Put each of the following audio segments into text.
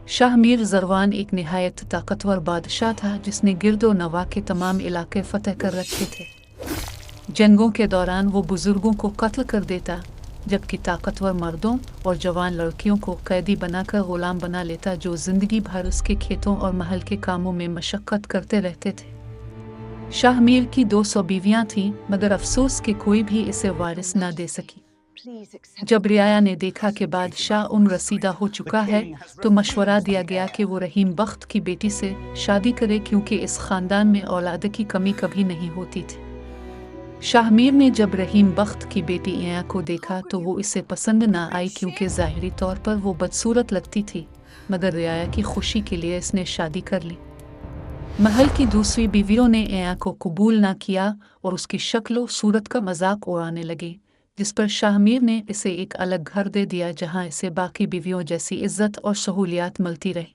शाह मीर ज़रवान एक निहायत ताकतवर बादशाह था जिसने गिर्द व नवा के तमाम इलाके फ़तह कर रखे थे। जंगों के दौरान वो बुज़ुर्गों को कत्ल कर देता, जबकि ताकतवर मर्दों और जवान लड़कियों को कैदी बनाकर ग़ुलाम बना लेता जो ज़िंदगी भर उसके खेतों और महल के कामों में मशक्क़त करते रहते थे। शाह मीर की 200 बीवियाँ थीं, मगर अफसोस कि कोई भी इसे वारिस न दे सकी। जब रियाया ने देखा कि बादशाह उम्र रसीदा हो चुका है, तो मशवरा दिया गया कि वो रहीम बख्त की बेटी से शादी करे, क्योंकि इस ख़ानदान में औलाद की कमी कभी नहीं होती थी। शाह मीर ने जब रहीम बख्त की बेटी इया को देखा तो वो इसे पसंद न आई, क्योंकि ज़ाहिरी तौर पर वो बदसूरत लगती थी, मगर रियाया की खुशी के लिए इसने शादी कर ली। महल की दूसरी बीवियों ने इया को कबूल न किया और उसकी शक्ल व सूरत का मजाक उड़ाने लगी, जिस पर शाह मीर ने इसे एक अलग घर दे दिया जहां इसे बाकी बीवियों जैसी इज्जत और सहूलियात मिलती रही।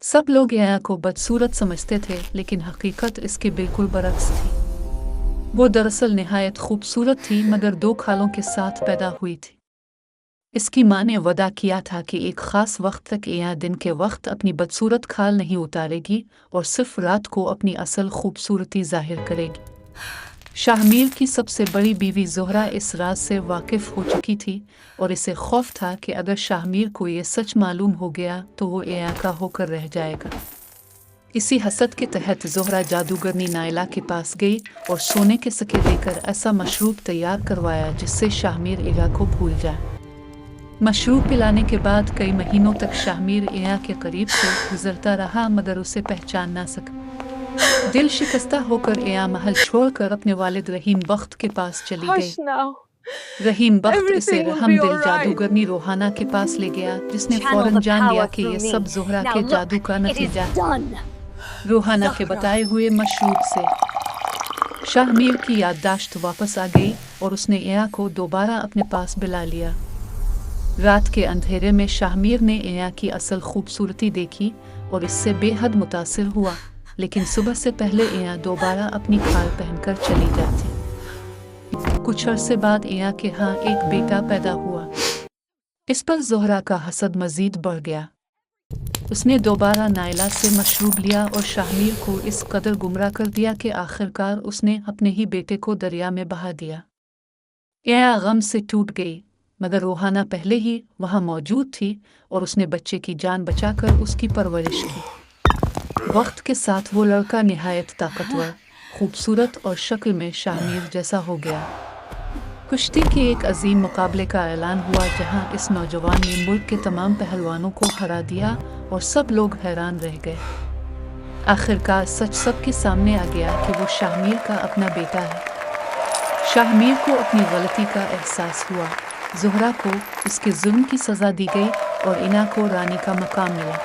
सब लोग इया को बदसूरत समझते थे, लेकिन हकीकत इसके बिल्कुल बरक्स थी। वो दरअसल निहायत खूबसूरत थी, मगर 2 खालों के साथ पैदा हुई थी। इसकी माँ ने वदा किया था कि एक ख़ास वक्त तक इया दिन के वक्त अपनी बदसूरत खाल नहीं उतारेगी और सिर्फ रात को अपनी असल खूबसूरती जाहिर करेगी। शाह मीर की सबसे बड़ी बीवी ज़ोहरा इस राज से वाकिफ़ हो चुकी थी और इसे खौफ था कि अगर शाह मीर को ये सच मालूम हो गया तो वो इया का होकर रह जाएगा। इसी हसद के तहत ज़ोहरा जादूगरनी नायला के पास गई और सोने के सिक्के देकर ऐसा मशरूब तैयार करवाया जिससे शाह मीर इया को भूल जाए। मशरूब पिलाने के बाद कई महीनों तक शाह मीर इया के करीब से गुजरता रहा, मगर उसे पहचान ना सका। दिल शिकस्ता होकर इया महल छोड़कर अपने वालिद रहीम बख्त के पास चली गई। रहीम बख्त इसे रहम दिल जादूगरनी रोहाना के पास ले गया, जिसने फौरन जान लिया कि ये सब ज़ोहरा के जादू का नतीजा। रोहाना के बताए हुए मशरूब से शाह मीर की याददाश्त वापस आ गई और उसने इया को दोबारा अपने पास बुला लिया। रात के अंधेरे में शाह मीर ने इया की असल खूबसूरती देखी और इससे बेहद मुतासिर हुआ, लेकिन सुबह से पहले इया दोबारा अपनी खाल पहनकर चली जाती। कुछ अरसे बाद इया के यहाँ एक बेटा पैदा हुआ। इस पर ज़ोहरा का हसद मजीद बढ़ गया। उसने दोबारा नायला से मशरूब लिया और शाह मीर को इस कदर गुमराह कर दिया कि आखिरकार उसने अपने ही बेटे को दरिया में बहा दिया। इया गम से टूट गई, मगर रोहाना पहले ही वहाँ मौजूद थी और उसने बच्चे की जान बचाकर उसकी परवरिश की। वक्त के साथ वो लड़का निहायत ताकतवर, खूबसूरत और शक्ल में शाह मीर जैसा हो गया। कुश्ती के एक अजीम मुकाबले का ऐलान हुआ जहां इस नौजवान ने मुल्क के तमाम पहलवानों को हरा दिया और सब लोग हैरान रह गए। आखिरकार सच सबके सामने आ गया कि वो शाह मीर का अपना बेटा है। शाह मीर को अपनी गलती का एहसास हुआ। ज़ोहरा को उसके जुल्म की सज़ा दी गई और इना को रानी का मकाम मिला।